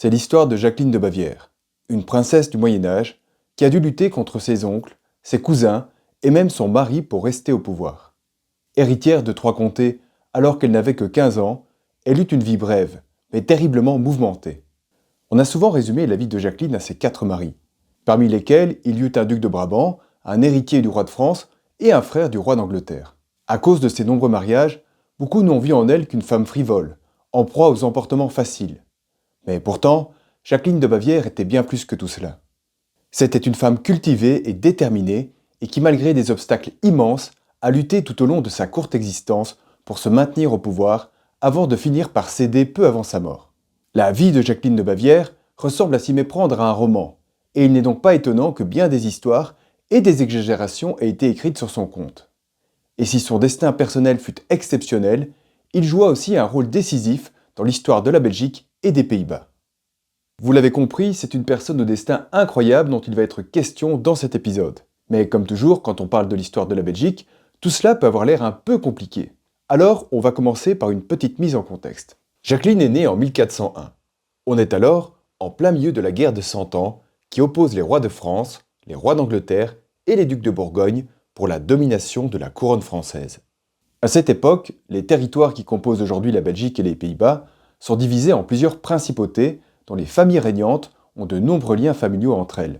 C'est l'histoire de Jacqueline de Bavière, une princesse du Moyen-Âge qui a dû lutter contre ses oncles, ses cousins et même son mari pour rester au pouvoir. Héritière de 3 comtés alors qu'elle n'avait que 15 ans, elle eut une vie brève, mais terriblement mouvementée. On a souvent résumé la vie de Jacqueline à ses 4 maris, parmi lesquels il y eut un duc de Brabant, un héritier du roi de France et un frère du roi d'Angleterre. À cause de ces nombreux mariages, beaucoup n'ont vu en elle qu'une femme frivole, en proie aux emportements faciles. Mais pourtant, Jacqueline de Bavière était bien plus que tout cela. C'était une femme cultivée et déterminée, et qui malgré des obstacles immenses, a lutté tout au long de sa courte existence pour se maintenir au pouvoir, avant de finir par céder peu avant sa mort. La vie de Jacqueline de Bavière ressemble à s'y méprendre à un roman, et il n'est donc pas étonnant que bien des histoires et des exagérations aient été écrites sur son compte. Et si son destin personnel fut exceptionnel, il joua aussi un rôle décisif dans l'histoire de la Belgique et des Pays-Bas. Vous l'avez compris, c'est une personne au destin incroyable dont il va être question dans cet épisode. Mais comme toujours, quand on parle de l'histoire de la Belgique, tout cela peut avoir l'air un peu compliqué. Alors, on va commencer par une petite mise en contexte. Jacqueline est née en 1401. On est alors en plein milieu de la guerre de 100 ans qui oppose les rois de France, les rois d'Angleterre et les ducs de Bourgogne pour la domination de la couronne française. À cette époque, les territoires qui composent aujourd'hui la Belgique et les Pays-Bas sont divisés en plusieurs principautés dont les familles régnantes ont de nombreux liens familiaux entre elles,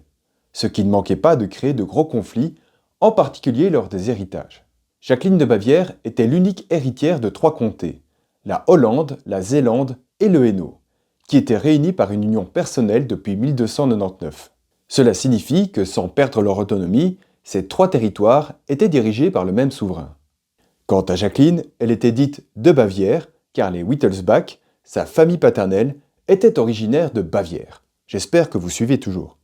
ce qui ne manquait pas de créer de gros conflits, en particulier lors des héritages. Jacqueline de Bavière était l'unique héritière de 3 comtés, la Hollande, la Zélande et le Hainaut, qui étaient réunis par une union personnelle depuis 1299. Cela signifie que sans perdre leur autonomie, ces 3 territoires étaient dirigés par le même souverain. Quant à Jacqueline, elle était dite de Bavière, car les Wittelsbach, sa famille paternelle, étaient originaires de Bavière. J'espère que vous suivez toujours.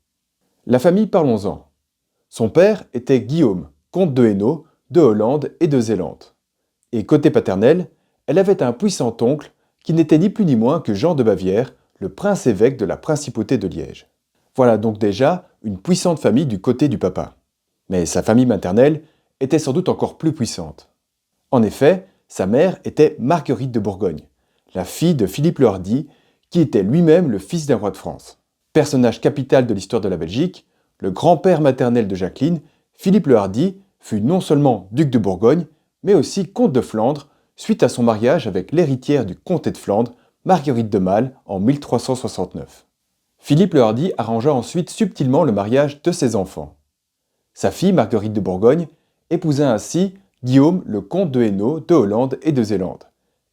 La famille, parlons-en. Son père était Guillaume, comte de Hainaut, de Hollande et de Zélande. Et côté paternel, elle avait un puissant oncle qui n'était ni plus ni moins que Jean de Bavière, le prince-évêque de la principauté de Liège. Voilà donc déjà une puissante famille du côté du papa. Mais sa famille maternelle était sans doute encore plus puissante. En effet, sa mère était Marguerite de Bourgogne, la fille de Philippe le Hardi, qui était lui-même le fils d'un roi de France. Personnage capital de l'histoire de la Belgique, le grand-père maternel de Jacqueline, Philippe le Hardi, fut non seulement duc de Bourgogne, mais aussi comte de Flandre, suite à son mariage avec l'héritière du comté de Flandre, Marguerite de Malle, en 1369. Philippe le Hardi arrangea ensuite subtilement le mariage de ses enfants. Sa fille, Marguerite de Bourgogne, épousa ainsi Guillaume, le comte de Hainaut, de Hollande et de Zélande.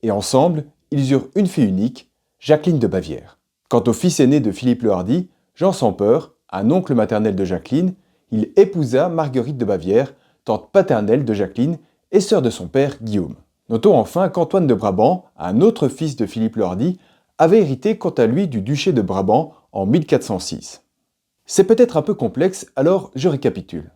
Et ensemble, ils eurent une fille unique, Jacqueline de Bavière. Quant au fils aîné de Philippe le Hardi, Jean sans peur, un oncle maternel de Jacqueline, il épousa Marguerite de Bavière, tante paternelle de Jacqueline et sœur de son père Guillaume. Notons enfin qu'Antoine de Brabant, un autre fils de Philippe le Hardi, avait hérité quant à lui du duché de Brabant en 1406. C'est peut-être un peu complexe, alors je récapitule.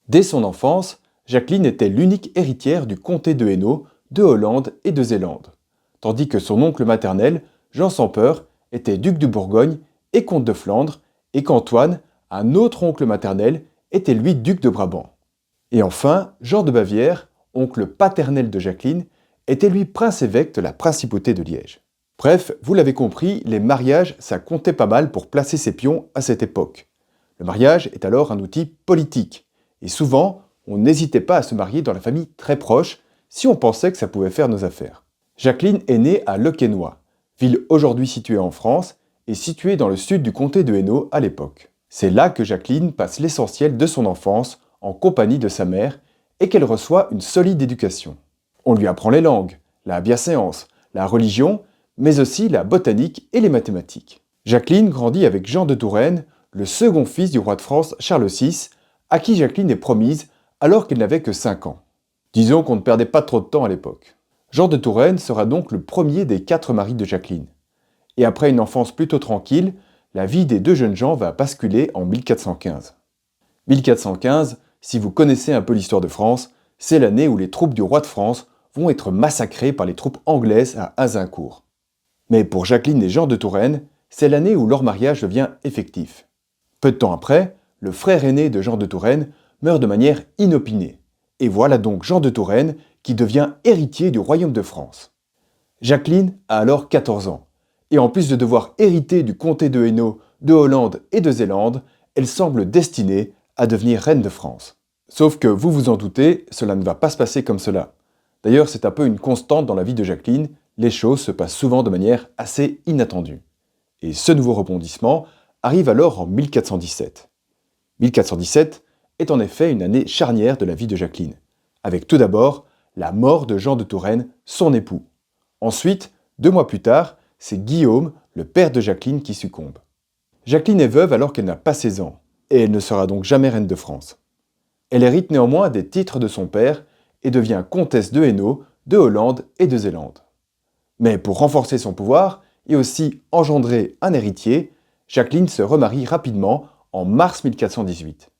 Dès son enfance, Jacqueline était l'unique héritière du comté de Hainaut, de Hollande et de Zélande, tandis que son oncle maternel, Jean sans peur, était duc de Bourgogne et comte de Flandre, et qu'Antoine, un autre oncle maternel, était lui duc de Brabant. Et enfin, Jean de Bavière, oncle paternel de Jacqueline, était lui prince-évêque de la principauté de Liège. Bref, vous l'avez compris, les mariages, ça comptait pas mal pour placer ses pions à cette époque. Le mariage est alors un outil politique, et souvent, on n'hésitait pas à se marier dans la famille très proche si on pensait que ça pouvait faire nos affaires. Jacqueline est née à Le Quesnoy, ville aujourd'hui située en France et située dans le sud du comté de Hainaut à l'époque. C'est là que Jacqueline passe l'essentiel de son enfance en compagnie de sa mère et qu'elle reçoit une solide éducation. On lui apprend les langues, la bienséance, la religion, mais aussi la botanique et les mathématiques. Jacqueline grandit avec Jean de Touraine, le second fils du roi de France Charles VI, à qui Jacqueline est promise alors qu'elle n'avait que 5 ans. Disons qu'on ne perdait pas trop de temps à l'époque. Jean de Touraine sera donc le premier des 4 maris de Jacqueline. Et après une enfance plutôt tranquille, la vie des 2 jeunes gens va basculer en 1415. 1415, si vous connaissez un peu l'histoire de France, c'est l'année où les troupes du roi de France vont être massacrées par les troupes anglaises à Azincourt. Mais pour Jacqueline et Jean de Touraine, c'est l'année où leur mariage devient effectif. Peu de temps après, le frère aîné de Jean de Touraine meurt de manière inopinée. Et voilà donc Jean de Touraine qui devient héritier du royaume de France. Jacqueline a alors 14 ans, Et en plus de devoir hériter du comté de Hainaut, de Hollande et de Zélande, elle semble destinée à devenir reine de France. Sauf que vous vous en doutez, cela ne va pas se passer comme cela. D'ailleurs, c'est un peu une constante dans la vie de Jacqueline, les choses se passent souvent de manière assez inattendue. Et ce nouveau rebondissement arrive alors en 1417. 1417 est en effet une année charnière de la vie de Jacqueline, avec tout d'abord la mort de Jean de Touraine, son époux. Ensuite, 2 mois plus tard, c'est Guillaume, le père de Jacqueline, qui succombe. Jacqueline est veuve alors qu'elle n'a pas 16 ans, et elle ne sera donc jamais reine de France. Elle hérite néanmoins des titres de son père et devient comtesse de Hainaut, de Hollande et de Zélande. Mais pour renforcer son pouvoir et aussi engendrer un héritier, Jacqueline se remarie rapidement en mars 1418.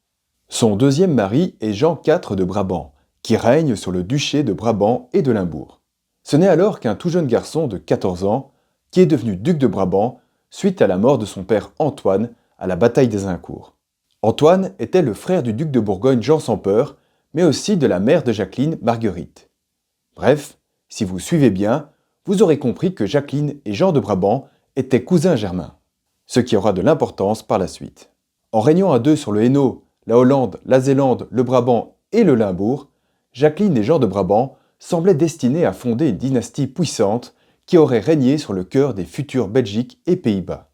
Son deuxième mari est Jean IV de Brabant, qui règne sur le duché de Brabant et de Limbourg. Ce n'est alors qu'un tout jeune garçon de 14 ans qui est devenu duc de Brabant suite à la mort de son père Antoine à la bataille d'Azincourt. Antoine était le frère du duc de Bourgogne Jean sans Peur, mais aussi de la mère de Jacqueline, Marguerite. Bref, si vous suivez bien, vous aurez compris que Jacqueline et Jean de Brabant étaient cousins germains, ce qui aura de l'importance par la suite. En régnant à deux sur le Hainaut, la Hollande, la Zélande, le Brabant et le Limbourg, Jacqueline et Jean de Brabant semblaient destinés à fonder une dynastie puissante qui aurait régné sur le cœur des futurs Belgique et Pays-Bas.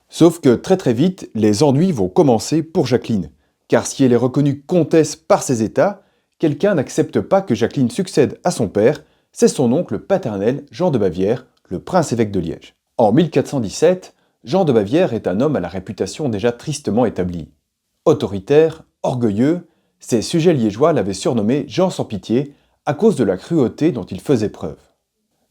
Sauf que très vite, les ennuis vont commencer pour Jacqueline, car si elle est reconnue comtesse par ses États, quelqu'un n'accepte pas que Jacqueline succède à son père, c'est son oncle paternel Jean de Bavière, le prince-évêque de Liège. En 1417, Jean de Bavière est un homme à la réputation déjà tristement établie. Autoritaire, orgueilleux, ses sujets liégeois l'avaient surnommé Jean sans pitié à cause de la cruauté dont il faisait preuve.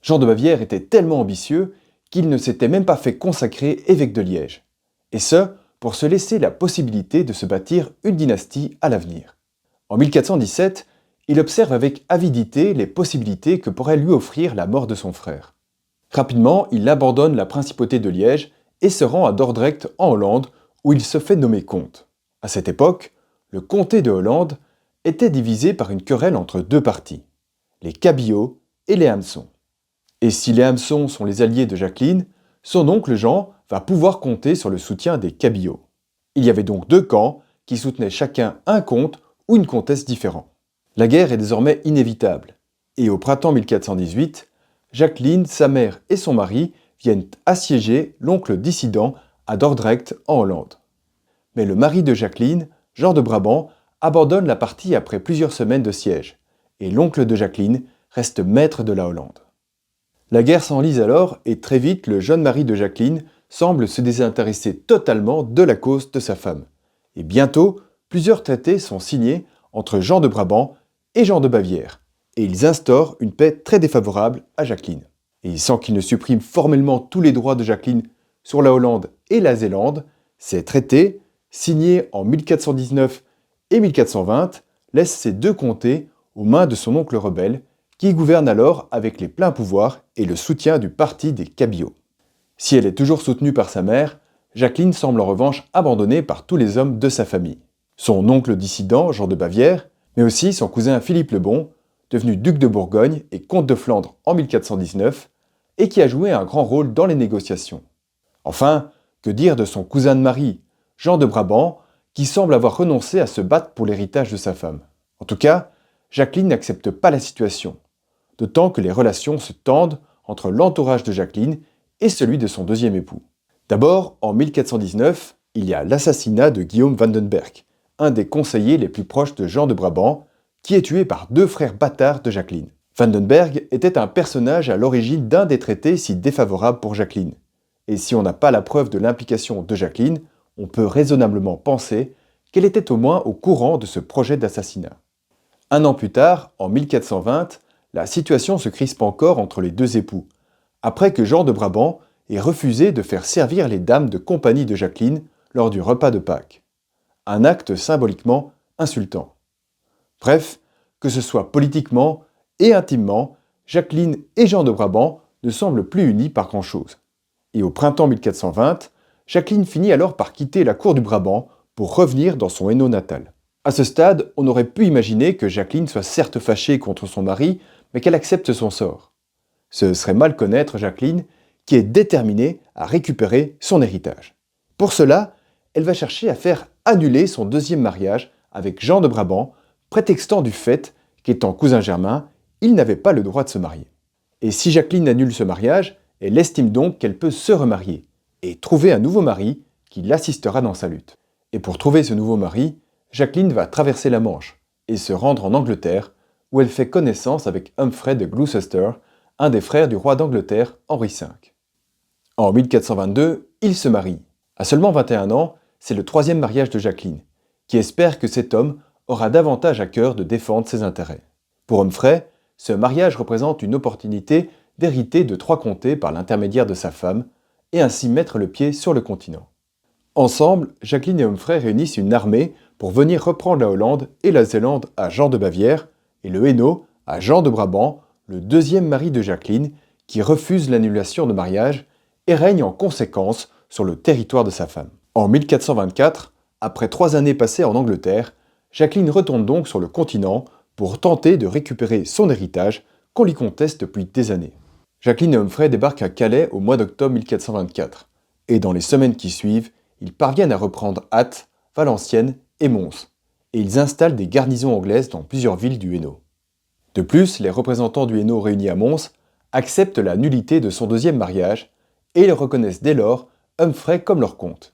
Jean de Bavière était tellement ambitieux qu'il ne s'était même pas fait consacrer évêque de Liège, et ce, pour se laisser la possibilité de se bâtir une dynastie à l'avenir. En 1417, il observe avec avidité les possibilités que pourrait lui offrir la mort de son frère. Rapidement, il abandonne la principauté de Liège et se rend à Dordrecht en Hollande, où il se fait nommer comte. À cette époque, le comté de Hollande était divisé par une querelle entre deux partis, les Cabillots et les Hameçons. Et si les Hameçons sont les alliés de Jacqueline, son oncle Jean va pouvoir compter sur le soutien des Cabillots. Il y avait donc deux camps qui soutenaient chacun un comte ou une comtesse différent. La guerre est désormais inévitable, et au printemps 1418, Jacqueline, sa mère et son mari viennent assiéger l'oncle dissident à Dordrecht en Hollande. Mais le mari de Jacqueline, Jean de Brabant, abandonne la partie après plusieurs semaines de siège, et l'oncle de Jacqueline reste maître de la Hollande. La guerre s'enlise alors et très vite le jeune mari de Jacqueline semble se désintéresser totalement de la cause de sa femme. Et bientôt, plusieurs traités sont signés entre Jean de Brabant et Jean de Bavière, et ils instaurent une paix très défavorable à Jacqueline. Et sans qu'ils ne suppriment formellement tous les droits de Jacqueline sur la Hollande et la Zélande, ces traités, signés en 1419 et 1420, laissent ces deux comtés aux mains de son oncle rebelle, qui gouverne alors avec les pleins pouvoirs et le soutien du parti des Cabillots. Si elle est toujours soutenue par sa mère, Jacqueline semble en revanche abandonnée par tous les hommes de sa famille. Son oncle dissident, Jean de Bavière, mais aussi son cousin Philippe le Bon, devenu duc de Bourgogne et comte de Flandre en 1419, et qui a joué un grand rôle dans les négociations. Enfin, que dire de son cousin de Marie, Jean de Brabant, qui semble avoir renoncé à se battre pour l'héritage de sa femme. En tout cas, Jacqueline n'accepte pas la situation, d'autant que les relations se tendent entre l'entourage de Jacqueline et celui de son deuxième époux. D'abord, en 1419, il y a l'assassinat de Guillaume Vandenberg, un des conseillers les plus proches de Jean de Brabant, qui est tué par deux frères bâtards de Jacqueline. Vandenberg était un personnage à l'origine d'un des traités si défavorables pour Jacqueline. Et si on n'a pas la preuve de l'implication de Jacqueline, on peut raisonnablement penser qu'elle était au moins au courant de ce projet d'assassinat. Un an plus tard, en 1420, la situation se crispe encore entre les deux époux, après que Jean de Brabant ait refusé de faire servir les dames de compagnie de Jacqueline lors du repas de Pâques. Un acte symboliquement insultant. Bref, que ce soit politiquement et intimement, Jacqueline et Jean de Brabant ne semblent plus unis par grand-chose. Et au printemps 1420, Jacqueline finit alors par quitter la cour du Brabant pour revenir dans son Hainaut natal. À ce stade, on aurait pu imaginer que Jacqueline soit certes fâchée contre son mari, mais qu'elle accepte son sort. Ce serait mal connaître Jacqueline, qui est déterminée à récupérer son héritage. Pour cela, elle va chercher à faire annuler son deuxième mariage avec Jean de Brabant, prétextant du fait qu'étant cousin germain, il n'avait pas le droit de se marier. Et si Jacqueline annule ce mariage, elle estime donc qu'elle peut se remarier et trouver un nouveau mari qui l'assistera dans sa lutte. Et pour trouver ce nouveau mari, Jacqueline va traverser la Manche et se rendre en Angleterre, où elle fait connaissance avec Humphrey de Gloucester, un des frères du roi d'Angleterre Henri V. En 1422, il se marie. À seulement 21 ans, c'est le troisième mariage de Jacqueline, qui espère que cet homme aura davantage à cœur de défendre ses intérêts. Pour Humphrey, ce mariage représente une opportunité d'hériter de 3 comtés par l'intermédiaire de sa femme, et ainsi mettre le pied sur le continent. Ensemble, Jacqueline et Humphrey réunissent une armée pour venir reprendre la Hollande et la Zélande à Jean de Bavière, et le Hainaut à Jean de Brabant, le deuxième mari de Jacqueline, qui refuse l'annulation de mariage et règne en conséquence sur le territoire de sa femme. En 1424, après 3 années passées en Angleterre, Jacqueline retourne donc sur le continent pour tenter de récupérer son héritage qu'on lui conteste depuis des années. Jacqueline et Humphrey débarquent à Calais au mois d'octobre 1424, et dans les semaines qui suivent, ils parviennent à reprendre Ath, Valenciennes et Mons, et ils installent des garnisons anglaises dans plusieurs villes du Hainaut. De plus, les représentants du Hainaut réunis à Mons acceptent la nullité de son deuxième mariage, et ils reconnaissent dès lors Humphrey comme leur comte.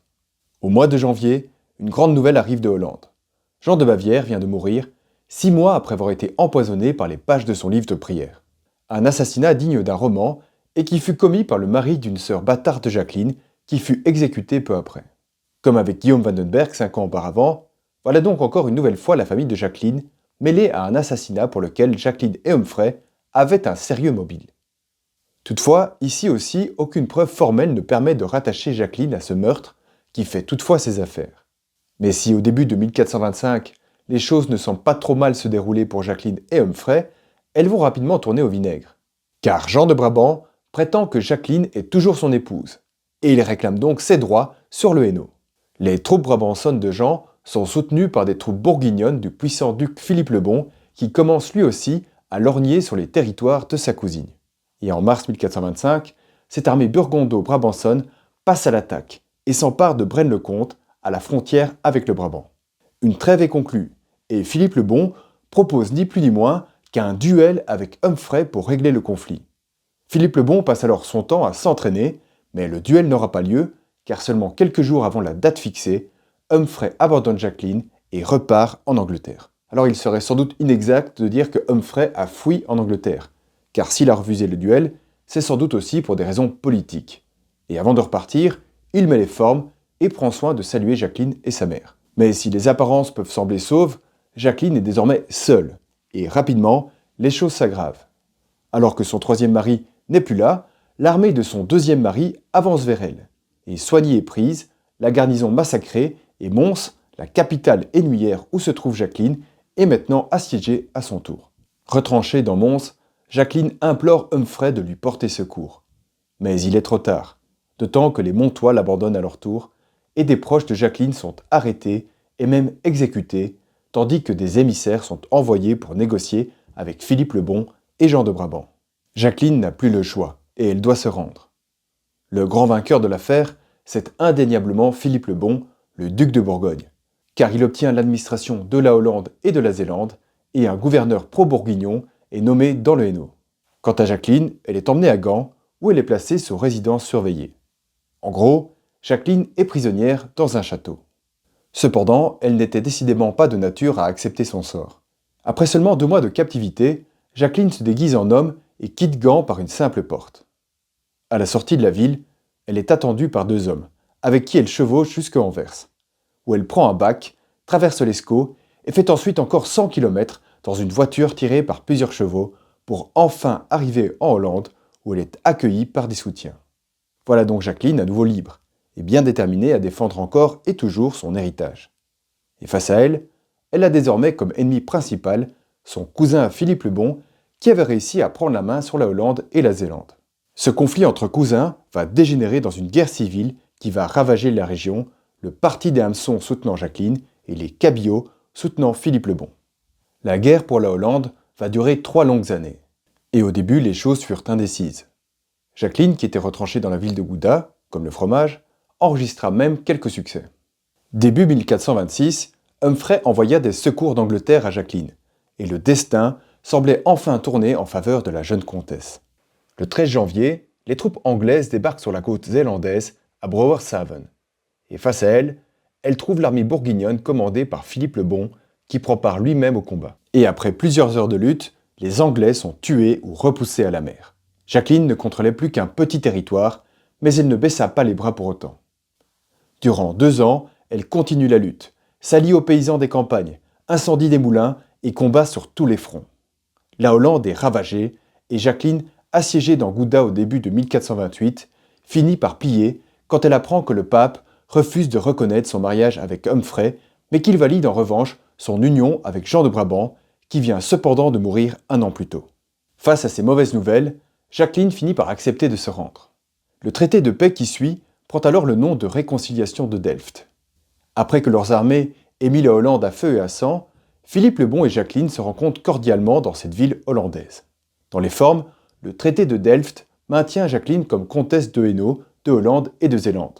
Au mois de janvier, une grande nouvelle arrive de Hollande. Jean de Bavière vient de mourir, 6 mois après avoir été empoisonné par les pages de son livre de prière. Un assassinat digne d'un roman et qui fut commis par le mari d'une sœur bâtarde de Jacqueline, qui fut exécutée peu après. Comme avec Guillaume Vandenberg 5 ans auparavant, voilà donc encore une nouvelle fois la famille de Jacqueline mêlée à un assassinat pour lequel Jacqueline et Humphrey avaient un sérieux mobile. Toutefois, ici aussi, aucune preuve formelle ne permet de rattacher Jacqueline à ce meurtre qui fait toutefois ses affaires. Mais si au début de 1425, les choses ne semblent pas trop mal se dérouler pour Jacqueline et Humphrey, elles vont rapidement tourner au vinaigre. Car Jean de Brabant prétend que Jacqueline est toujours son épouse, et il réclame donc ses droits sur le Hainaut. Les troupes brabançonnes de Jean sont soutenues par des troupes bourguignonnes du puissant duc Philippe le Bon, qui commence lui aussi à lorgner sur les territoires de sa cousine. Et en mars 1425, cette armée burgondo-brabançonne passe à l'attaque et s'empare de Braine-le-Comte, à la frontière avec le Brabant. Une trêve est conclue, et Philippe le Bon propose ni plus ni moins qu'un duel avec Humphrey pour régler le conflit. Philippe le Bon passe alors son temps à s'entraîner, mais le duel n'aura pas lieu, car seulement quelques jours avant la date fixée, Humphrey abandonne Jacqueline et repart en Angleterre. Alors il serait sans doute inexact de dire que Humphrey a fui en Angleterre, car s'il a refusé le duel, c'est sans doute aussi pour des raisons politiques. Et avant de repartir, il met les formes et prend soin de saluer Jacqueline et sa mère. Mais si les apparences peuvent sembler sauves, Jacqueline est désormais seule, et rapidement, les choses s'aggravent. Alors que son troisième mari n'est plus là, l'armée de son deuxième mari avance vers elle, et Soigny est prise, la garnison massacrée, et Mons, la capitale ennuyère où se trouve Jacqueline, est maintenant assiégée à son tour. Retranchée dans Mons, Jacqueline implore Humphrey de lui porter secours. Mais il est trop tard, d'autant que les Montois l'abandonnent à leur tour, et des proches de Jacqueline sont arrêtés et même exécutés, tandis que des émissaires sont envoyés pour négocier avec Philippe le Bon et Jean de Brabant. Jacqueline n'a plus le choix, et elle doit se rendre. Le grand vainqueur de l'affaire, c'est indéniablement Philippe le Bon, le duc de Bourgogne, car il obtient l'administration de la Hollande et de la Zélande, et un gouverneur pro-bourguignon est nommé dans le Hainaut. Quant à Jacqueline, elle est emmenée à Gand, où elle est placée sous résidence surveillée. En gros, Jacqueline est prisonnière dans un château. Cependant, elle n'était décidément pas de nature à accepter son sort. Après seulement 2 mois de captivité, Jacqueline se déguise en homme et quitte Gand par une simple porte. À la sortie de la ville, elle est attendue par 2 hommes, avec qui elle chevauche jusqu'à Anvers, où elle prend un bac, traverse l'Escaut et fait ensuite encore 100 km dans une voiture tirée par plusieurs chevaux pour enfin arriver en Hollande, où elle est accueillie par des soutiens. Voilà donc Jacqueline à nouveau libre, et bien déterminée à défendre encore et toujours son héritage. Et face à elle, elle a désormais comme ennemi principal son cousin Philippe le Bon, qui avait réussi à prendre la main sur la Hollande et la Zélande. Ce conflit entre cousins va dégénérer dans une guerre civile qui va ravager la région, le parti des Hameçons soutenant Jacqueline et les Cabillots soutenant Philippe le Bon. La guerre pour la Hollande va durer 3 longues années. Et au début, les choses furent indécises. Jacqueline, qui était retranchée dans la ville de Gouda, comme le fromage, enregistra même quelques succès. Début 1426, Humphrey envoya des secours d'Angleterre à Jacqueline, et le destin semblait enfin tourner en faveur de la jeune comtesse. Le 13 janvier, les troupes anglaises débarquent sur la côte zélandaise à Browershaven. Et face à elle trouve l'armée bourguignonne commandée par Philippe le Bon, qui prend part lui-même au combat. Et après plusieurs heures de lutte, les Anglais sont tués ou repoussés à la mer. Jacqueline ne contrôlait plus qu'un petit territoire, mais elle ne baissa pas les bras pour autant. Durant 2 ans, elle continue la lutte, s'allie aux paysans des campagnes, incendie des moulins et combat sur tous les fronts. La Hollande est ravagée et Jacqueline, assiégée dans Gouda au début de 1428, finit par plier quand elle apprend que le pape refuse de reconnaître son mariage avec Humphrey, mais qu'il valide en revanche son union avec Jean de Brabant, qui vient cependant de mourir 1 an plus tôt. Face à ces mauvaises nouvelles, Jacqueline finit par accepter de se rendre. Le traité de paix qui suit prend alors le nom de Réconciliation de Delft. Après que leurs armées aient mis la Hollande à feu et à sang, Philippe le Bon et Jacqueline se rencontrent cordialement dans cette ville hollandaise. Dans les formes, le traité de Delft maintient Jacqueline comme comtesse de Hainaut, de Hollande et de Zélande.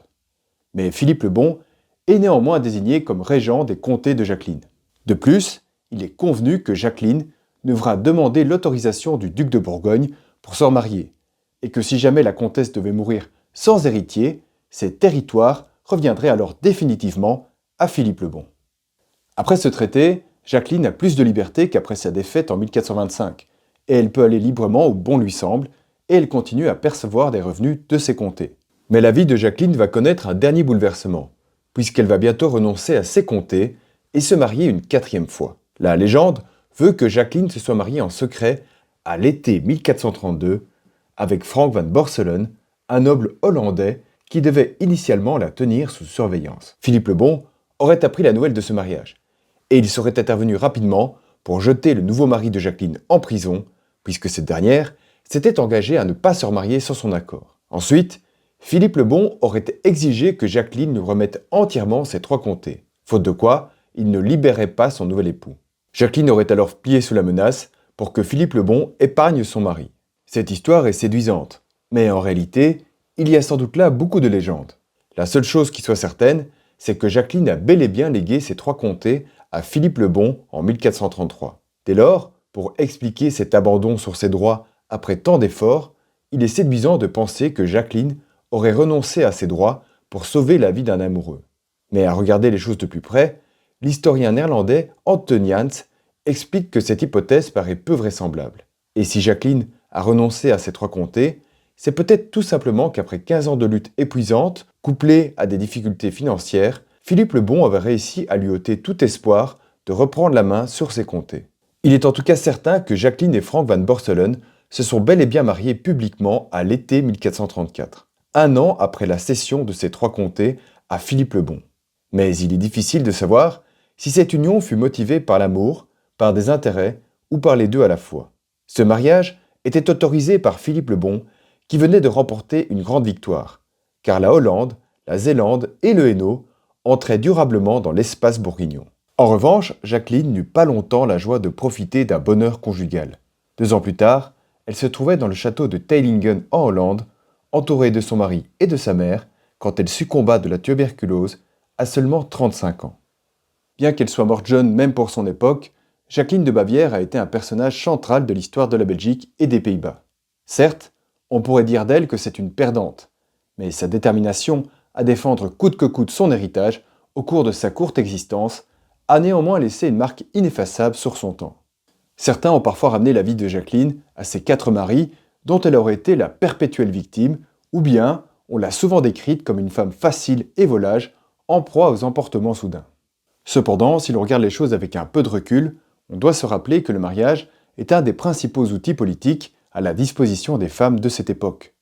Mais Philippe le Bon est néanmoins désigné comme régent des comtés de Jacqueline. De plus, il est convenu que Jacqueline devra demander l'autorisation du duc de Bourgogne pour se remarier, et que si jamais la comtesse devait mourir sans héritier, ses territoires reviendraient alors définitivement à Philippe le Bon. Après ce traité, Jacqueline a plus de liberté qu'après sa défaite en 1425, et elle peut aller librement où bon lui semble, et elle continue à percevoir des revenus de ses comtés. Mais la vie de Jacqueline va connaître un dernier bouleversement, puisqu'elle va bientôt renoncer à ses comtés et se marier une 4e fois. La légende veut que Jacqueline se soit mariée en secret à l'été 1432 avec Frank van Borselen, un noble hollandais qui devait initialement la tenir sous surveillance. Philippe le Bon aurait appris la nouvelle de ce mariage, et il serait intervenu rapidement pour jeter le nouveau mari de Jacqueline en prison, puisque cette dernière s'était engagée à ne pas se remarier sans son accord. Ensuite, Philippe le Bon aurait exigé que Jacqueline lui remette entièrement ses 3 comtés, faute de quoi il ne libérait pas son nouvel époux. Jacqueline aurait alors plié sous la menace pour que Philippe le Bon épargne son mari. Cette histoire est séduisante, mais en réalité, il y a sans doute là beaucoup de légendes. La seule chose qui soit certaine, c'est que Jacqueline a bel et bien légué ses 3 comtés à Philippe le Bon en 1433. Dès lors, pour expliquer cet abandon sur ses droits après tant d'efforts, il est séduisant de penser que Jacqueline aurait renoncé à ses droits pour sauver la vie d'un amoureux. Mais à regarder les choses de plus près, l'historien néerlandais Anton Jans explique que cette hypothèse paraît peu vraisemblable. Et si Jacqueline a renoncé à ses 3 comtés, c'est peut-être tout simplement qu'après 15 ans de lutte épuisante, couplée à des difficultés financières, Philippe le Bon avait réussi à lui ôter tout espoir de reprendre la main sur ses comtés. Il est en tout cas certain que Jacqueline et Frank van Borselen se sont bel et bien mariés publiquement à l'été 1434, 1 an après la cession de ces 3 comtés à Philippe le Bon. Mais il est difficile de savoir si cette union fut motivée par l'amour, par des intérêts ou par les deux à la fois. Ce mariage était autorisé par Philippe le Bon, qui venait de remporter une grande victoire, car la Hollande, la Zélande et le Hainaut entraient durablement dans l'espace bourguignon. En revanche, Jacqueline n'eut pas longtemps la joie de profiter d'un bonheur conjugal. 2 ans plus tard, elle se trouvait dans le château de Teylingen en Hollande, entourée de son mari et de sa mère, quand elle succomba de la tuberculose à seulement 35 ans. Bien qu'elle soit morte jeune même pour son époque, Jacqueline de Bavière a été un personnage central de l'histoire de la Belgique et des Pays-Bas. Certes, on pourrait dire d'elle que c'est une perdante, mais sa détermination à défendre coûte que coûte son héritage au cours de sa courte existence a néanmoins laissé une marque ineffaçable sur son temps. Certains ont parfois ramené la vie de Jacqueline à ses 4 maris, dont elle aurait été la perpétuelle victime, ou bien on l'a souvent décrite comme une femme facile et volage, en proie aux emportements soudains. Cependant, si l'on regarde les choses avec un peu de recul, on doit se rappeler que le mariage est un des principaux outils politiques à la disposition des femmes de cette époque.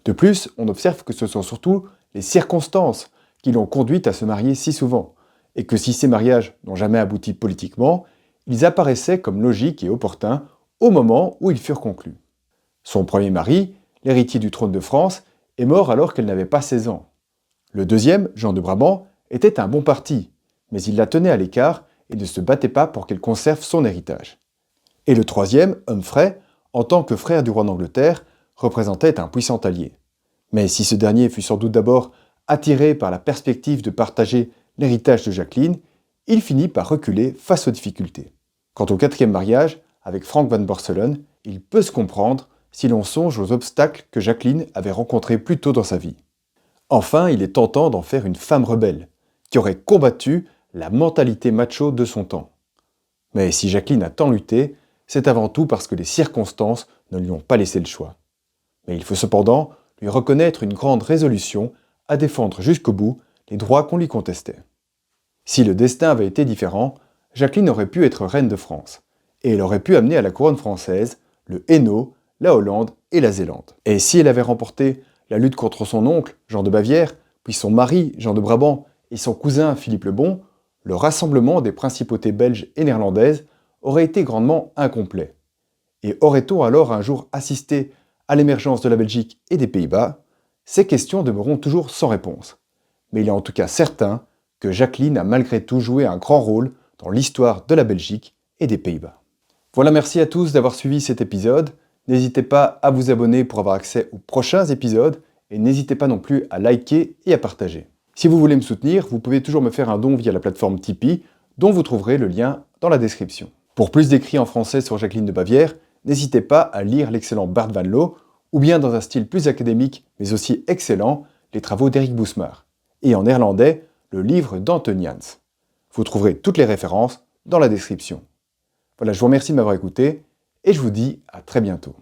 De plus, on observe que ce sont surtout les circonstances qui l'ont conduite à se marier si souvent, et que si ces mariages n'ont jamais abouti politiquement, ils apparaissaient comme logiques et opportuns au moment où ils furent conclus. Son premier mari, l'héritier du trône de France, est mort alors qu'elle n'avait pas 16 ans. Le deuxième, Jean de Brabant, était un bon parti, mais il la tenait à l'écart et ne se battait pas pour qu'elle conserve son héritage. Et le troisième, Humphrey, en tant que frère du roi d'Angleterre, représentait un puissant allié. Mais si ce dernier fut sans doute d'abord attiré par la perspective de partager l'héritage de Jacqueline, il finit par reculer face aux difficultés. Quant au quatrième mariage, avec Frank van Borselen, il peut se comprendre si l'on songe aux obstacles que Jacqueline avait rencontrés plus tôt dans sa vie. Enfin, il est tentant d'en faire une femme rebelle, qui aurait combattu la mentalité macho de son temps. Mais si Jacqueline a tant lutté, c'est avant tout parce que les circonstances ne lui ont pas laissé le choix. Mais il faut cependant lui reconnaître une grande résolution à défendre jusqu'au bout les droits qu'on lui contestait. Si le destin avait été différent, Jacqueline aurait pu être reine de France, et elle aurait pu amener à la couronne française le Hainaut, la Hollande et la Zélande. Et si elle avait remporté la lutte contre son oncle, Jean de Bavière, puis son mari, Jean de Brabant, et son cousin, Philippe le Bon, le rassemblement des principautés belges et néerlandaises aurait été grandement incomplet. Et aurait-on alors un jour assisté à l'émergence de la Belgique et des Pays-Bas? Ces questions demeureront toujours sans réponse. Mais il est en tout cas certain que Jacqueline a malgré tout joué un grand rôle dans l'histoire de la Belgique et des Pays-Bas. Voilà, merci à tous d'avoir suivi cet épisode. N'hésitez pas à vous abonner pour avoir accès aux prochains épisodes et n'hésitez pas non plus à liker et à partager. Si vous voulez me soutenir, vous pouvez toujours me faire un don via la plateforme Tipeee, dont vous trouverez le lien dans la description. Pour plus d'écrits en français sur Jacqueline de Bavière, n'hésitez pas à lire l'excellent Bart van Loo, ou bien dans un style plus académique, mais aussi excellent, les travaux d'Eric Boesmar, et en néerlandais, le livre d'Anton Jans. Vous trouverez toutes les références dans la description. Voilà, je vous remercie de m'avoir écouté, et je vous dis à très bientôt.